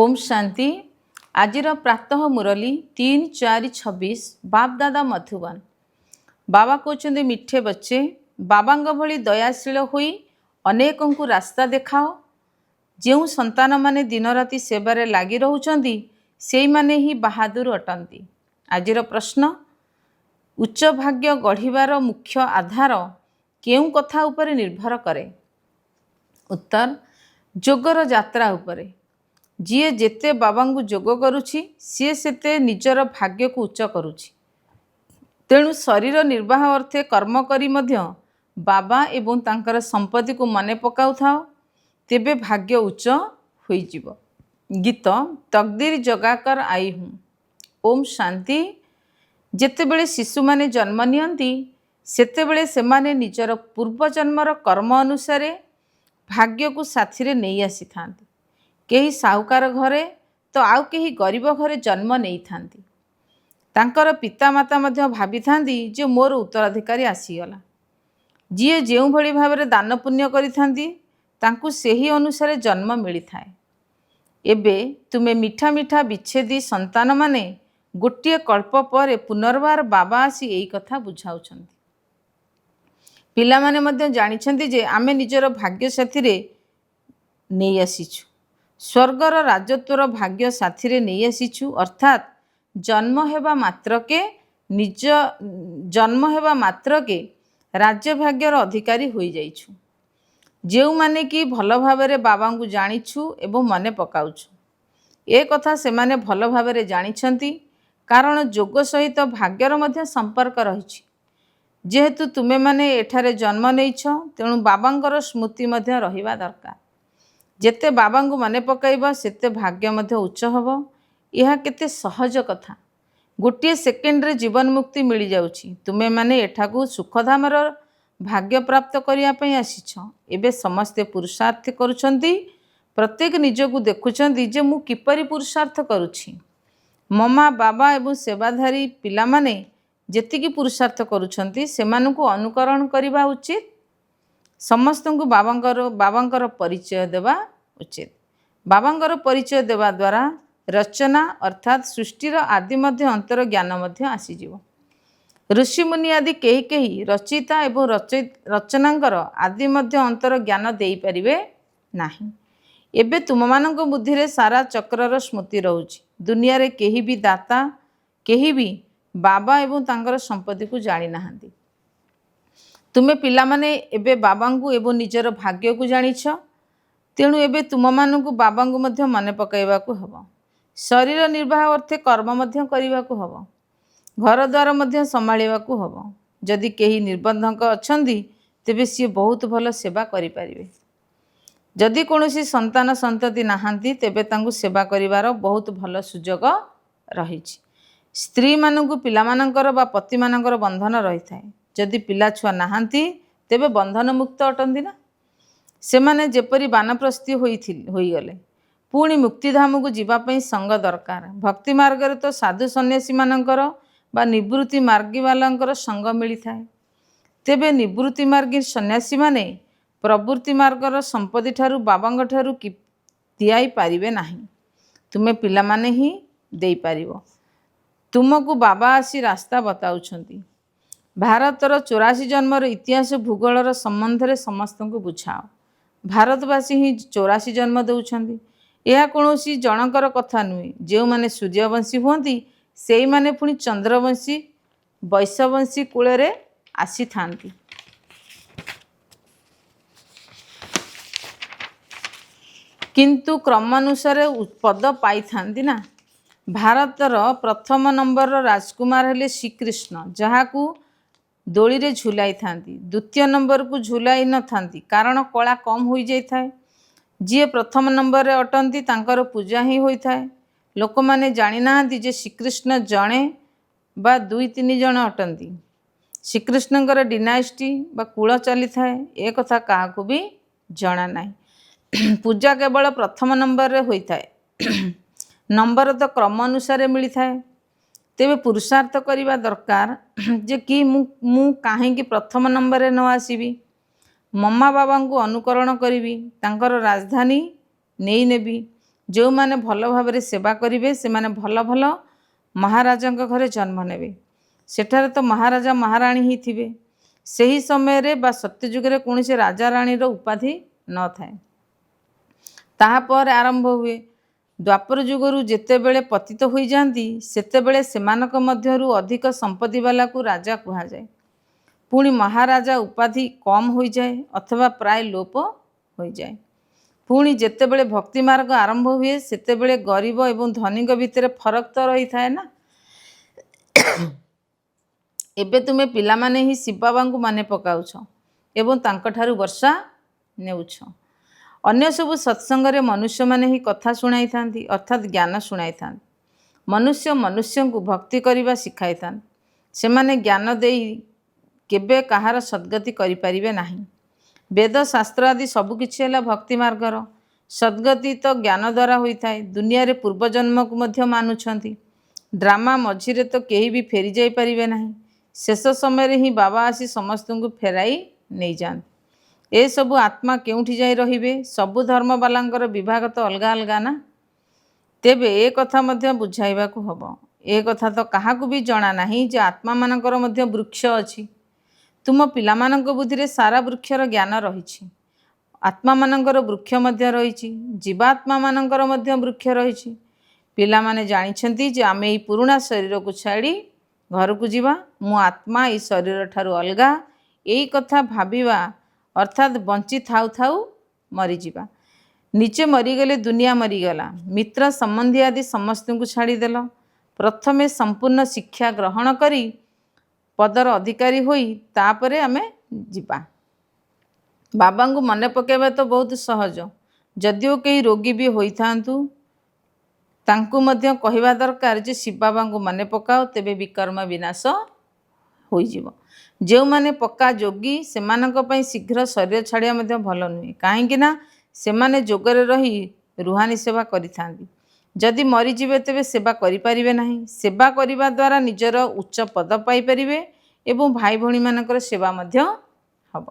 ओम शांति। आजिर प्रातः मुरली 3-4-26 बाप दादा मधुबन। बाबा कहते मिठे बच्चे बाबांग भली दयाशील होई अनेकों को रास्ता देखाओ। जो संतान माने दिन राति सेवारे लगी रहउचंदी सेई माने ही बहादुर अटंती। आजिर प्रश्न, उच्च भाग्य गढ़िबार मुख्य आधार केउ कथा उपरे निर्भर करे? उत्तर, जोगर यात्रा उपरे। जी जेते बाबांगु जोग करुछि सी सेते निजर भाग्य को उच्च करुछि। तेणु शरीर निर्वाह अर्थे कर्म करी मध्य बाबा एवं तांकर संपत्ति को मने पकाउ थाओ, तेबे भाग्य उच्च होई जिवो। गीत तकदीर जगाकर आई हूँ। ओम शांति। जेतेबेले शिशु माने जन्म नियंती सेतेबेले सेमाने निजर पूर्व जन्मर कर्म अनुसार भाग्य को साथी रे नहीं आसी थांती। केही साहुकार घरे तो आउ केही गरीब घरे जन्म नहीं थांती। तांकर पिता माता मध्य भाभी थांती जे मोर उत्तराधिकारी आसीगला। जी जो भली भावरे दान पुण्य करी थांती तांकु सेही अनुसार जन्म मिली थाए। एबे तुमे मिठा मिठा विच्छेदी संतान माने गोटिए कल्प पर पुनर्बार बाबा आसी एई कथा बुझाउछंती। पिला माने मध्य जानिछंती जे आमे निजर भाग्य साथी रे नहीं आसीछु। स्वर्गर राजत्वर भाग्य साथी रे नहीं आसीछु, अर्थात जन्म हेबा मात्रके राज्य भाग्यर अधिकारी होई जाइछु। जेउ माने कि भल भावरे बाबांगु जानिछु एवं मने पकाउछु। ए कथा से माने भल भावरे जानिछंती, कारण जोग सहित भाग्यर मध्य संपर्क रहिछि। जेहेतु तुमे माने एठारे जन्म नेइछ, तेणु बाबांगर स्मृति मध्य रहिबा दरकार। जेते बाबांगु मने पकाइबा सेते भाग्य मध्य उच्च हबो। यह केते सहज कथा। गोटे सेकेंड रे जीवन मुक्ति मिली जाउछि। तुमे माने एठाकु सुखधामर भाग्य प्राप्त करिया पई आसीछ। एबे समस्ते पुरुषार्थ करूछंती। प्रत्येक निजकु देखुछंती जे मु किपरि पुरुषार्थ करूछि। ममा बाबा एवं सेवाधारी पिला माने जेतिकी पुरुषार्थ करूछंती सेमानकु अनुकरण करिबा उचित। समस्तंकु बाबांकर परिचय देवा उचित। बाबांकर परिचय देवा द्वारा रचना अर्थात सृष्टिर आदि मध्य अंतर ज्ञान मध्य आसीजिवो। ऋषि मुनि आदि केही केही रचिता एवं रचनांकर आदि मध्य अंतर ज्ञान देई परिबे नाही। एबे तुममानंक बुद्धि रे सारा चक्रर स्मृति रहउछि। दुनिया रे केही भी दाता केही भी बाबा एवं तांकर संपत्ति को जानि नाहांती। तुमे पिला माने एबे बाबांगु एवं निजर भाग्य को जानिछ। तेणु एबे तुम मानकु बाबांगु मध्य मने पकाइबाकु हबो। शरीर निर्वाह अर्थे कर्म मध्य करिबाकु हबो। घर द्वार मध्य संभाळिबाकु हबो। जदि केही निर्बंधक अछंदी तेबे सी बहुत भल सेवा करि परिबे। जदि कोनोसी संतान संतति नाहांती तेबे तांगु सेवा करिवार बहुत भल सुजोग रहिछि। स्त्री मानकु पिला मानकर बा पति मानकर बंधन रही थाए। जदि पिला छुआ नाहांती तेबे बंधन मुक्त अटंदी ना। सेमाने जेपरि बानप्रस्थी होई गले पुणी मुक्तिधाम को जीवापई संग दरकार। भक्ति मार्ग रे तो साधु सन्यासी मानकर बा निवृत्ति मार्गी वालांकर संग मिली थाए। तेबे निवृत्ति मार्गी सन्यासी माने प्रवृत्ति मार्गर संपत्ति ठारू बाबांग ठारू कि दियाई पारिबे नाही। तुमे पिला माने ही देई पारिबो। तुमको बाबा आसी रास्ता बताउछंती। भारतर 84 जन्मर इतिहास भूगोलर संबंध रे समस्त को बुझाओ। भारतवासी ही 84 जन्म दउछंती। यह कौनसी जनकर कथा नुहे। जो माने सूर्यवंशी हुंती सेई माने पुणी चंद्रवंशी वैश्यवंशी कूल आसी थांती। किंतु क्रमानुसार पद पाई थांती ना। भारतर प्रथम नंबर राजकुमार हेले श्रीकृष्ण, जहाकू दोली रे झुलाई थांती। द्वितीय नंबर को झुलाई न थांती कारण कला कम होई जाई थाए। जी प्रथम नंबर रे अटंती तांकर पूजा ही होई थाए। लोक माने जानि नाहंती जे श्रीकृष्ण जणे बा 2-3 जण अटंती। श्रीकृष्णकर डिनास्टी बा कुल चली थाए ए कथा काहाकू भी जणा नाही। पूजा केवल प्रथम नंबर रे होई थाए। नंबर तो क्रम अनुसार मिली थाए। तेबे पुरुषार्थ करिबा दरकार जे कि मु काहेकि प्रथम नंबर रे न आसीबी। मम्मा बाबा को अनुकरण करी तांकर राजधानी नहीं नेबी। ଯେଉଁମାନେ ଭଲ ଭାବରେ ସେବା କରିବେ ସେମାନେ ଭଲ ଭଲ ମହାରାଜାଙ୍କ ଘରେ ଜନ୍ମ ନେବେ। ସେଠାରେ ତ ମହାରାଜା ମହାରାଣୀ ହିଁ ଥିବେ। ସେହି ସମୟରେ ବା ସତ୍ୟଯୁଗରେ କୌଣସି ରାଜାରାଣୀର ଉପାଧି ନଥାଏ। ତାହାପରେ ଆରମ୍ଭ ହୁଏ ଦ୍ୱାପର ଯୁଗରୁ ଯେତେବେଳେ ପତିତ ହୋଇଯାଆନ୍ତି ସେତେବେଳେ ସେମାନଙ୍କ ମଧ୍ୟରୁ ଅଧିକ ସମ୍ପତ୍ତିବାଲାକୁ ରାଜା କୁହାଯାଏ। ପୁଣି ମହାରାଜା ଉପାଧି କମ୍ ହୋଇଯାଏ ଅଥବା ପ୍ରାୟ ଲୋପ ହୋଇଯାଏ। ପୁଣି ଯେତେବେଳେ ଭକ୍ତି ମାର୍ଗ ଆରମ୍ଭ ହୁଏ ସେତେବେଳେ ଗରିବ ଏବଂ ଧନୀଙ୍କ ଭିତରେ ଫରକ ତ ରହିଥାଏ ନା। ଏବେ ତୁମେ ପିଲାମାନେ ହିଁ ଶିବ ବାବାଙ୍କୁ ମନେ ପକାଉଛ ଏବଂ ତାଙ୍କଠାରୁ ବର୍ଷା ନେଉଛ। ଅନ୍ୟ ସବୁ ସତ୍ସଙ୍ଗରେ ମନୁଷ୍ୟମାନେ ହିଁ କଥା ଶୁଣାଇଥାନ୍ତି ଅର୍ଥାତ୍ ଜ୍ଞାନ ଶୁଣାଇଥାନ୍ତି। ମନୁଷ୍ୟ ମନୁଷ୍ୟଙ୍କୁ ଭକ୍ତି କରିବା ଶିଖାଇଥାନ୍ତି। ସେମାନେ ଜ୍ଞାନ ଦେଇ କେବେ କାହାର ସଦ୍ଗତି କରିପାରିବେ ନାହିଁ। ବେଦ ଶାସ୍ତ୍ର ଆଦି ସବୁକିଛି ହେଲା ଭକ୍ତି ମାର୍ଗର। ସଦ୍ଗତି ତ ଜ୍ଞାନ ଦ୍ୱାରା ହୋଇଥାଏ। ଦୁନିଆରେ ପୂର୍ବଜନ୍ମକୁ ମଧ୍ୟ ମାନୁଛନ୍ତି। ଡ୍ରାମା ମଝିରେ ତ କେହି ବି ଫେରି ଯାଇପାରିବେ ନାହିଁ। ଶେଷ ସମୟରେ ହିଁ ବାବା ଆସି ସମସ୍ତଙ୍କୁ ଫେରାଇ ନେଇଯାଆନ୍ତି। ଏସବୁ ଆତ୍ମା କେଉଁଠି ଯାଇ ରହିବେ? ସବୁ ଧର୍ମବାଲାଙ୍କର ବିଭାଗ ତ ଅଲଗା ଅଲଗା ନା। ତେବେ ଏ କଥା ମଧ୍ୟ ବୁଝାଇବାକୁ ହେବ। ଏ କଥା ତ କାହାକୁ ବି ଜଣା ନାହିଁ ଯେ ଆତ୍ମାମାନଙ୍କର ମଧ୍ୟ ବୃକ୍ଷ ଅଛି। ତୁମ ପିଲାମାନଙ୍କ ବୁଦ୍ଧିରେ ସାରା ବୃକ୍ଷର ଜ୍ଞାନ ରହିଛି। ଆତ୍ମାମାନଙ୍କର ବୃକ୍ଷ ମଧ୍ୟ ରହିଛି। ଜୀବାତ୍ମାମାନଙ୍କର ମଧ୍ୟ ବୃକ୍ଷ ରହିଛି। ପିଲାମାନେ ଜାଣିଛନ୍ତି ଯେ ଆମେ ଏଇ ପୁରୁଣା ଶରୀରକୁ ଛାଡ଼ି ଘରକୁ ଯିବା। ମୁଁ ଆତ୍ମା ଏଇ ଶରୀର ଠାରୁ ଅଲଗା। ଏଇ କଥା ଭାବିବା ଅର୍ଥାତ୍ ବଞ୍ଚି ଥାଉ ଥାଉ ମରିଯିବା। ନିଜେ ମରିଗଲେ ଦୁନିଆ ମରିଗଲା। ମିତ୍ର ସମ୍ବନ୍ଧୀ ଆଦି ସମସ୍ତଙ୍କୁ ଛାଡ଼ିଦେଲ। ପ୍ରଥମେ ସମ୍ପୂର୍ଣ୍ଣ ଶିକ୍ଷା ଗ୍ରହଣ କରି ପଦର ଅଧିକାରୀ ହୋଇ ତାପରେ ଆମେ ଯିବା। ବାବାଙ୍କୁ ମନେ ପକାଇବା ତ ବହୁତ ସହଜ। ଯଦିଓ କେହି ରୋଗୀ ବି ହୋଇଥାନ୍ତୁ ତାଙ୍କୁ ମଧ୍ୟ କହିବା ଦରକାର ଯେ ଶିବ ବାବାଙ୍କୁ ମନେ ପକାଅ, ତେବେ ବିକର୍ମ ବିନାଶ ହୋଇଯିବ। ଯେଉଁମାନେ ପକ୍କା ଯୋଗୀ ସେମାନଙ୍କ ପାଇଁ ଶୀଘ୍ର ଶରୀର ଛାଡ଼ିବା ମଧ୍ୟ ଭଲ ନୁହେଁ। କାହିଁକି ନା ସେମାନେ ଯୋଗରେ ରହି ରୁହାନୀ ସେବା କରିଥାନ୍ତି। ଯଦି ମରିଯିବେ ତେବେ ସେବା କରିପାରିବେ ନାହିଁ। ସେବା କରିବା ଦ୍ୱାରା ନିଜର ଉଚ୍ଚ ପଦ ପାଇପାରିବେ ଏବଂ ଭାଇ ଭଉଣୀମାନଙ୍କର ସେବା ମଧ୍ୟ ହେବ।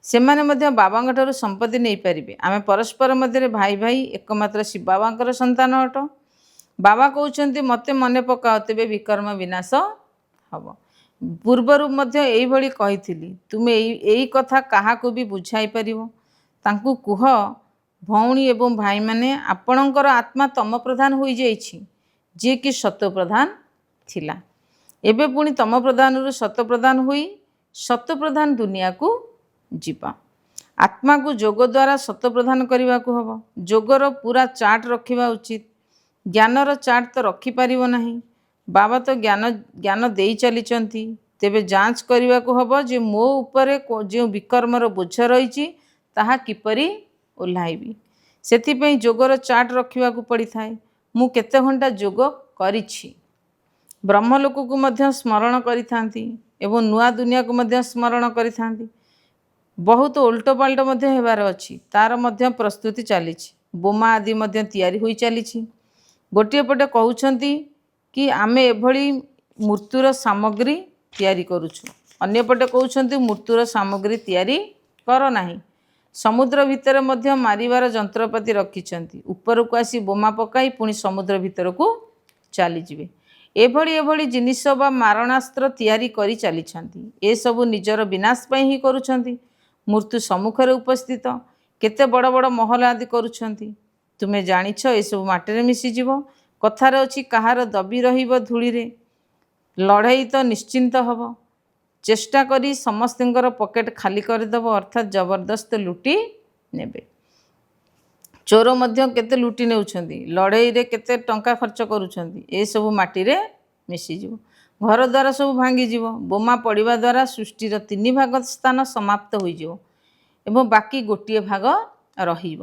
ସେମାନେ ମଧ୍ୟ ବାବାଙ୍କ ଠାରୁ ସମ୍ପତ୍ତି ନେଇପାରିବେ। ଆମେ ପରସ୍ପର ମଧ୍ୟରେ ଭାଇ ଭାଇ ଏକମାତ୍ର ଶିବ ବାବାଙ୍କର ସନ୍ତାନ ଅଟ। ବାବା କହୁଛନ୍ତି ମୋତେ ମନେ ପକାଅ, ତେବେ ବିକର୍ମ ବିନାଶ ହେବ। ପୂର୍ବରୁ ମଧ୍ୟ ଏଇଭଳି କହିଥିଲି। ତୁମେ ଏଇ କଥା କାହାକୁ ବି ବୁଝାଇ ପାରିବ? ତାଙ୍କୁ କୁହ, ଭଉଣୀ ଏବଂ ଭାଇମାନେ, ଆପଣଙ୍କର ଆତ୍ମା ତମ ପ୍ରଧାନ ହୋଇଯାଇଛି, ଯିଏକି ସତ୍ୱପ୍ରଧାନ ଥିଲା। ଏବେ ପୁଣି ତମ ପ୍ରଧାନରୁ ସତ୍ୱପ୍ରଧାନ ହୋଇ ସତ୍ୱପ୍ରଧାନ ଦୁନିଆକୁ ଯିବା। ଆତ୍ମାକୁ ଯୋଗ ଦ୍ୱାରା ସତ୍ୱପ୍ରଧାନ କରିବାକୁ ହେବ। ଯୋଗର ପୁରା ଚାର୍ଟ ରଖିବା ଉଚିତ। ଜ୍ଞାନର ଚାର୍ଟ ତ ରଖିପାରିବ ନାହିଁ। ବାବା ତ ଜ୍ଞାନ ଦେଇ ଚାଲିଛନ୍ତି। ତେବେ ଯାଞ୍ଚ କରିବାକୁ ହେବ ଯେ ମୋ ଉପରେ ଯେଉଁ ବିକର୍ମର ବୋଝ ରହିଛି ତାହା କିପରି ଓହ୍ଲାଇବି। ସେଥିପାଇଁ ଯୋଗର ଚାର୍ଟ ରଖିବାକୁ ପଡ଼ିଥାଏ। ମୁଁ କେତେ ଘଣ୍ଟା ଯୋଗ କରିଛି। ବ୍ରହ୍ମଲୋକକୁ ମଧ୍ୟ ସ୍ମରଣ କରିଥାନ୍ତି ଏବଂ ନୂଆ ଦୁନିଆକୁ ମଧ୍ୟ ସ୍ମରଣ କରିଥାନ୍ତି। ବହୁତ ଓଲଟପାଲଟ ମଧ୍ୟ ହେବାର ଅଛି। ତାର ମଧ୍ୟ ପ୍ରସ୍ତୁତି ଚାଲିଛି। ବୋମା ଆଦି ମଧ୍ୟ ତିଆରି ହୋଇ ଚାଲିଛି। ଗୋଟିଏ ପଟେ କହୁଛନ୍ତି କି ଆମେ ଏଭଳି ମୃତ୍ୟୁର ସାମଗ୍ରୀ ତିଆରି କରୁଛୁ। ଅନ୍ୟପଟେ କହୁଛନ୍ତି ମୃତ୍ୟୁର ସାମଗ୍ରୀ ତିଆରି କର ନାହିଁ। ସମୁଦ୍ର ଭିତରେ ମଧ୍ୟ ମାରିବାର ଯନ୍ତ୍ରପାତି ରଖିଛନ୍ତି। ଉପରକୁ ଆସି ବୋମା ପକାଇ ପୁଣି ସମୁଦ୍ର ଭିତରକୁ ଚାଲିଯିବେ। ଏଭଳି ଜିନିଷ ବା ମାରଣାସ୍ତ୍ର ତିଆରି କରି ଚାଲିଛନ୍ତି। ଏସବୁ ନିଜର ବିନାଶ ପାଇଁ ହିଁ କରୁଛନ୍ତି। ମୃତ୍ୟୁ ସମ୍ମୁଖରେ ଉପସ୍ଥିତ। କେତେ ବଡ଼ ବଡ଼ ମହଲ ଆଦି କରୁଛନ୍ତି। ତୁମେ ଜାଣିଛ ଏସବୁ ମାଟିରେ ମିଶିଯିବ। କଥାରେ ଅଛି କାହାର ଦବି ରହିବ ଧୂଳିରେ। ଲଢ଼େଇ ତ ନିଶ୍ଚିନ୍ତ ହେବ। ଚେଷ୍ଟା କରି ସମସ୍ତଙ୍କର ପକେଟ ଖାଲି କରିଦେବ, ଅର୍ଥାତ୍ ଜବରଦସ୍ତ ଲୁଟି ନେବେ। ଚୋର ମଧ୍ୟ କେତେ ଲୁଟି ନେଉଛନ୍ତି। ଲଢ଼େଇରେ କେତେ ଟଙ୍କା ଖର୍ଚ୍ଚ କରୁଛନ୍ତି। ଏସବୁ ମାଟିରେ ମିଶିଯିବ। ଘରଦ୍ୱାର ସବୁ ଭାଙ୍ଗିଯିବ। ବୋମା ପଡ଼ିବା ଦ୍ୱାରା ସୃଷ୍ଟିର 3 ଭାଗ ସ୍ଥାନ ସମାପ୍ତ ହୋଇଯିବ ଏବଂ ବାକି ଗୋଟିଏ ଭାଗ ରହିବ।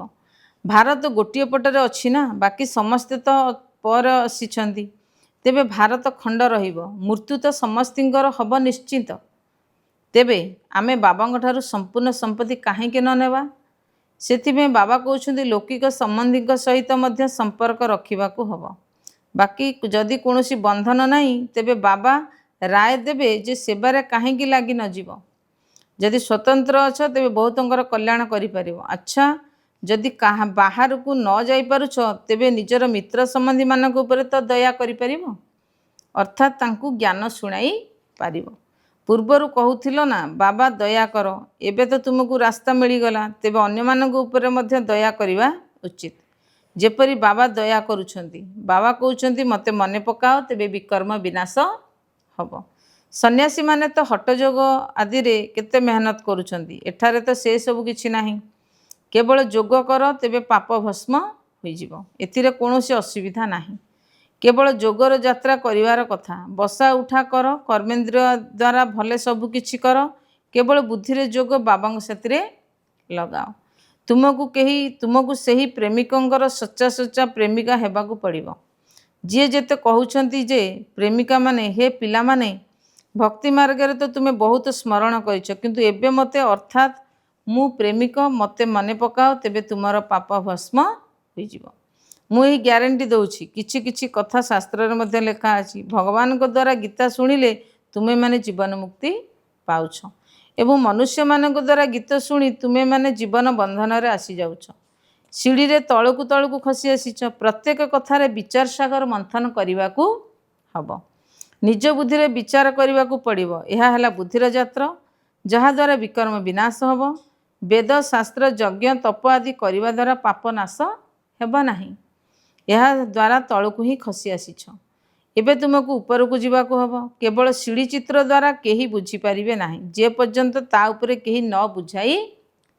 ଭାରତ ଗୋଟିଏ ପଟରେ ଅଛି ନା, ବାକି ସମସ୍ତେ ତ ପରେ ଆସିଛନ୍ତି। ତେବେ ଭାରତ ଖଣ୍ଡ ରହିବ। ମୃତ୍ୟୁ ତ ସମସ୍ତଙ୍କର ହେବ ନିଶ୍ଚିତ। ତେବେ ଆମେ ବାବାଙ୍କ ଠାରୁ ସମ୍ପୂର୍ଣ୍ଣ ସମ୍ପତ୍ତି କାହିଁକି ନ ନେବା? ସେଥିପାଇଁ ବାବା କହୁଛନ୍ତି ଲୌକିକ ସମ୍ବନ୍ଧୀଙ୍କ ସହିତ ମଧ୍ୟ ସମ୍ପର୍କ ରଖିବାକୁ ହେବ। ବାକି ଯଦି କୌଣସି ବନ୍ଧନ ନାହିଁ ତେବେ ବାବା ରାୟ ଦେବେ ଯେ ସେବାରେ କାହିଁକି ଲାଗି ନ ଯିବ। ଯଦି ସ୍ୱତନ୍ତ୍ର ଅଛ ତେବେ ବହୁତଙ୍କର କଲ୍ୟାଣ କରିପାରିବ। ଆଚ୍ଛା, जदि कहा बाहर को न जाई पारुछ तेबे निजर मित्र संबंधी मानक उपरे तो दया करि परिबो, अर्थात तांकु ज्ञान शुणाई पारिबो। पूर्वर कहूथिलो ना बाबा दया कर, एबे तो तुमको रास्ता मिलगला, तेबे अन्य मानक उपरे मध्य दया करिवा उचित। जेपरी बाबा दया करुछंती, बाबा कहउछंती मते मने पकाओ तेबे विकर्म विनाश हब। सन्यासी माने तो हटयोग आदि रे केते मेहनत करुछंती, एठारे तो से सब किछि नाही। केवल जोग कर तेबे पाप भस्म होई जिवो, एथिरे कोनोसी असुविधा नाही। केवल जोगर यात्रा करिवार कथा, बसा उठा कर, कर्मेंद्रिय द्वारा भले सब किछि कर, केवल बुद्धि रे जोग बाबा सेतिरे लगाओ। तुमको सही प्रेमिकंकर सच्चा सच्चा प्रेमिका हेबाकू पड़िबो। जी जेते कहउछंती जे प्रेमिका माने हे पिला माने भक्ति मार्ग रे तो तुमे बहुत स्मरण करिछ, किंतु एबे मते अर्थात मु प्रेमिक मते मने पकाओ तेबे तुमर पाप भस्म होई जिवो। मु एही ग्यारंटी दउछि, किछि किछि कथा शास्त्र रे मध्ये लेखा अछि, भगवान को द्वारा गीता सुनिले तुमे माने जीवन मुक्ति पाउछ एवं मनुष्य मानक द्वारा गीत शुणी तुमे माने जीवन बंधन रे आसी जाउछ। सीढ़ी रे तळकु तळकु खसी आसीछ, प्रत्येक कथारे विचार सागर मंथन करिवाकू हब। निज बुद्धि रे विचार करिवाकू पड़िबो, एहा हला बुद्धिर यात्रा, जहा द्वारा विकर्म विनाश हब। वेद शास्त्र यज्ञ तप आदि करिवा द्वारा पाप नाश हेबा नाही, एहा द्वारा तळकु ही खसी आसीछ। एबे तुमको ऊपर को जीवाकू हब। केवल सीढ़ी चित्र द्वारा केही बुझी पारिबे नाही, जे पर्यंत ता उपरे केही न बुझाई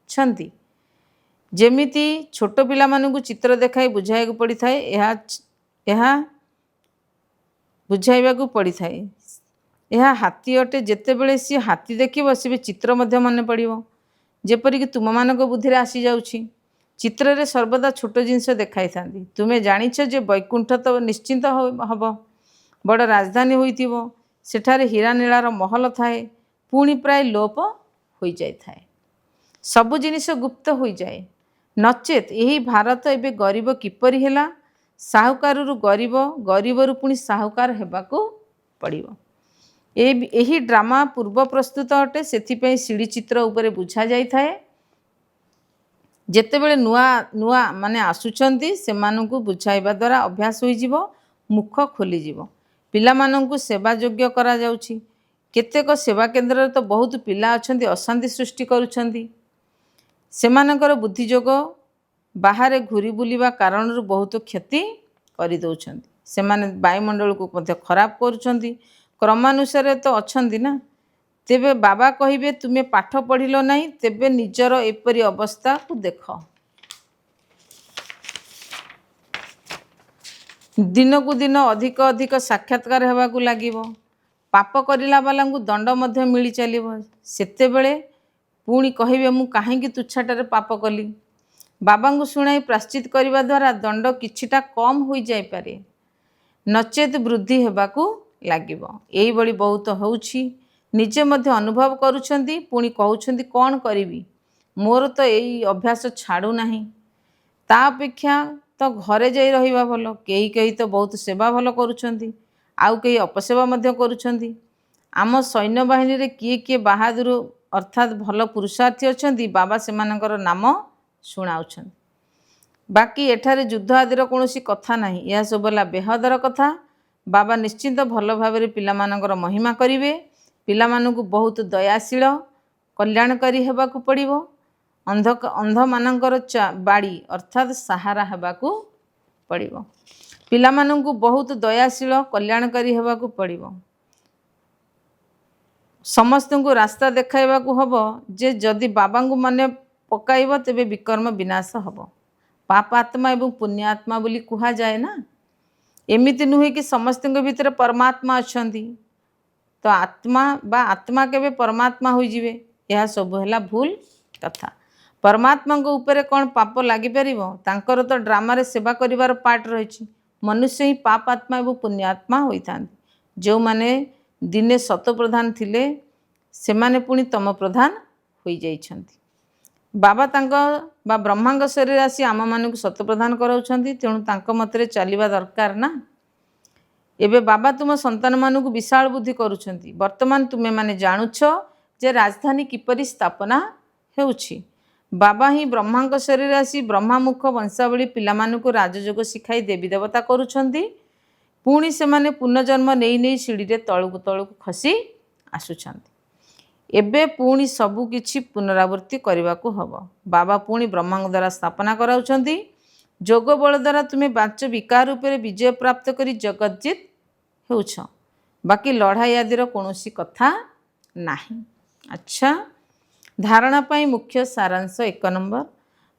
छंती। जेमिति छोट पिला मानकु चित्र देखाई बुझाई को पड़ी थाए, एहा बुझाइबा को पड़ी थाए। एहा हाथी अटे, जेतेबेले सी हाथी देखिबो से चित्र मध्य मन पड़िबो, जेपरि कि तुम मानक बुद्धि रे आसी जाउछि। चित्र रे सर्वदा छोट जिंस देखाई थांती। तुमे जानिछ जे वैकुंठ तो निश्चिंत हब, बड़ राजधानी होइथिबो, सेठारे हीरा नीलार महल थाए, पुणी प्राय लोप होई जाय थाए, सबु जिनिस गुप्त होई जाए। नचेत यही भारत एबे गरीब किपरि हेला, साहुकारु गरीब, गरीबरु पुणी साहुकार हेबाकू पड़िबो। एही ड्रामा पूर्व प्रस्तुत अटे, सेथिपई सीढ़ी चित्र उपरे बुझा जाय थाए। जेतेबेले नुआ नुआ माने आसुछंती सेमानकु बुझाइबा द्वारा अभ्यास होई जिवो, मुख खोली जिवो। पिला मानकु सेवा योग्य करा जाउछि। केतेक सेवा केंद्र रे तो बहुत पिला अछंती अशांति सृष्टि करूछंती। सेमानकर बुद्धि जोग बाहर घुरी बुलिबा कारण बहुत क्षति करि दउछंती। सेमाने वायुमंडल को मध्य खराब करूछंती। क्रमानुसार तो अछंती ना, तेबे बाबा कहिबे तुमे पाठ पढ़िलो नाही, तेबे निजर एपरि अवस्था को देख। दिन को दिन अधिक अधिक साक्षात्कार हेबाकू लागिबो। पाप करिला बालांकु दंड मध्य मिली चलिबो। सेतेबेले पुणी कहिबे मु काहेकि तुच्छाटारे पाप कली। बाबांकु शुणाई प्राश्चित करिबा द्वारा दंड किछिटा कम होई जाय पारे, नचेत वृद्धि हेबाकू लागिबो। एई बळी बहुत होउछि, निजे मध्य अनुभव करूछंती, पुणी कहउछंती कोन करिवि, मोर तो एई अभ्यास छाड़ू नाही। ता अपेक्षा तो घरे जाई रहिबा भलो। केही केही तो बहुत सेवा भलो करूछंती, आउ केही अपसेवा मध्य करूछंती। आम सैन्य बाहिनी रे किए किए बहादुर अर्थात भल पुरुषार्थी अछंती, बाबा सेमानकर नाम शुणाउछंती। बाकी एठारे युद्ध आदिर कोनोसी कथा नाही, यह सब होला बेहदर कथा। बाबा निश्चिंत भल भाबरे पिला मानकर महिमा करिवे। पिला मानकु बहुत दयाशील कल्याणकारी हेबाकू पड़िबो। अंध मानकर बाड़ी अर्थात सहारा हेबाकू पड़िबो। पिला मानकु बहुत दयाशील कल्याणकारी हेबाकू पड़िबो। समस्त को रास्ता देखाइबाकू हबो, जे जदि बाबांकु माने पकाइबो तेबे विकर्म विनाश हबो। पाप आत्मा एवं पुण्य आत्मा बोली कुहा जाए ना। एमिति नुहे कि समस्त भीतर परमात्मा अछंती, तो आत्मा बा आत्मा केबे परमात्मा होई जिवे, यह सब हैला भूल कथा। परमात्मा को ऊपर कौन पाप लगी पारिबो, तांकर तो ड्रामा रे सेवा करिवार पार्ट रही। मनुष्य ही पाप आत्मा एवं पुण्यात्मा होइथांती। जो माने दिने सत प्रधान थिले से माने पुणी तम प्रधान होई जाइछंती। बाबा तांको बा ब्रह्मांग शरीर आसी आम मानकु सत प्रधान कराउछंती, तेणु तांको मतरे चलिबा दरकार ना। एबे बाबा तुम संतान मानकु विशाल बुद्धि करूछंती। वर्तमान तुमे माने जानुछ जे राजधानी किपरि स्थापना हेउछि। बाबा ही ब्रह्मा शरीर आसी ब्रह्मामुख वंशावली पिलामानकु राजयोग शिखाई देवी देवता करुछंती। पुणी से माने पुनर्जन्म नहीं नहीं सीढ़ी रे तळुक तळुक खसी आसुछंती। एबे पुणी सबु किछि पुनरावृत्ति करने को हब। बाबा पुणी ब्रह्मा द्वारा स्थापना कराउछंती। जोग बल द्वारा तुम्हें बाच विकार रूपे विजय प्राप्त करी जगतजित होउछ। बाकी लड़ाई आदिर कौनसी कथा नाही। अच्छा, धारणा पाई मुख्य सारांश 1 नंबर,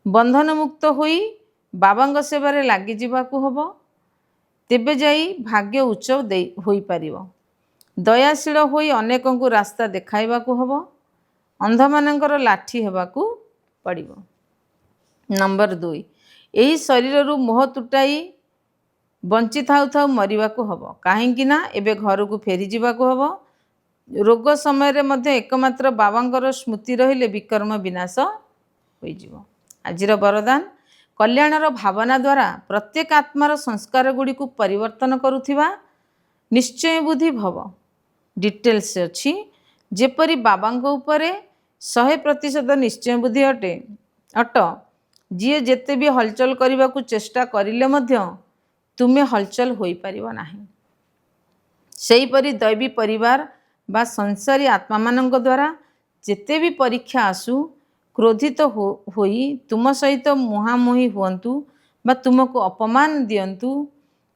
बंधन मुक्त होई बाबांग सेवारे लागी जिबाकू हब। तेबे जाई भाग्य उच्च होई पारिबो। दयाशील होई अनेकंकु रास्ता देखाइबाकू हब। अंधमानंकर लाठी हेबाकू पड़िबो। नंबर 2, एही शरीररू मोह तुटाई बंची थाउ थाउ मरिबाकू हब। काहेकि ना एबे घर को फेरी जिबाकू हब। रोग समय रे मध्य एकमात्र बाबांकर स्मृति रहिले विकर्म विनाश होइजिवो। आजिर वरदान, कल्याणर भावना द्वारा प्रत्येक आत्मार संस्कार गुड़ी को परिवर्तन करुथिबा निश्चय बुद्धि भव। डिटेल्स अच्छी जेपरी बाबांग उपरे 100% निश्चय बुद्धि अट जी जेते भी हलचल करने को चेष्टा करिले मध्य तुमे हलचल होई परिबो नाही। सेही परी दैवी परिवार बा संसारी आत्मा मानक द्वारा जेते भी परीक्षा आसु क्रोधित होई तुम सहित मुहांमुही हुअंतु बा तुमको अपमान दियंतु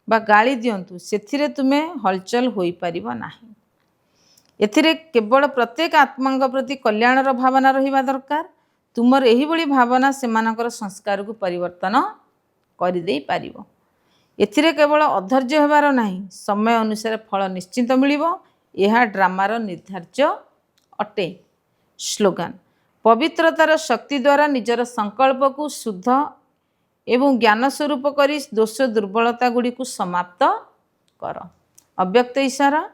बा गाली दियंतु, सेथिरे तुमे हलचल होई परिबो नाही। एथिरे केवल प्रत्येक आत्मांग प्रति कल्याणर भावना रहिबा दरकार। तुमर एही बड़ी भावना सेमानकर संस्कार को परिवर्तन करि देई पारिबो। एथिरे केवल अधैर्य हेबार नाही, समय अनुसार फल निश्चिंत मिलिबो। यह ड्रामार निर्धार्य अटे। स्लोगान, पवित्रतार शक्ति द्वारा निजर संकल्प को शुद्ध एवं ज्ञान स्वरूप करी दोष दुर्बलता गुड़ी को समाप्त कर। अव्यक्त इशारा,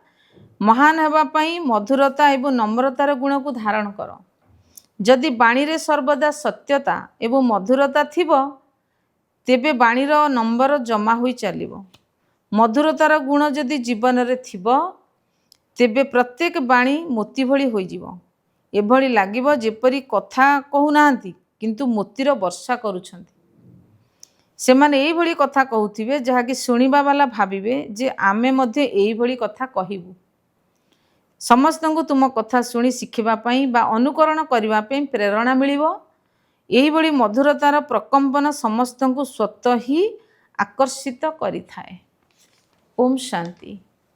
महान हेबा पई मधुरता एवं नम्रतार गुण को धारण कर। जदि बाणी रे सर्वदा सत्यता एवं मधुरता थिबो तेबे बाणीर नंबर जमा होई चलिबो। मधुरतार गुण जदि जीवन रे थिबो तेबे प्रत्येक बाणी मोती भली होई जिवो। एभली लागिबो जेपरी कथा कहू नाहंती किंतु मोतीर वर्षा करूछंती। सेमाने एई भली कथा कहूथिबे जहाकि सुनिबा वाला भाबिबे जे आमे मध्ये एई भली कथा कहिबु। समस्तंकु तुम कथा सुनी शिखिबा पई बा अनुकरण करिबा पई प्रेरणा मिलिबो। एही भली मधुरतार प्रकंपन समस्तंकु स्वतः ही आकर्षित करिथाए। ओम शांति।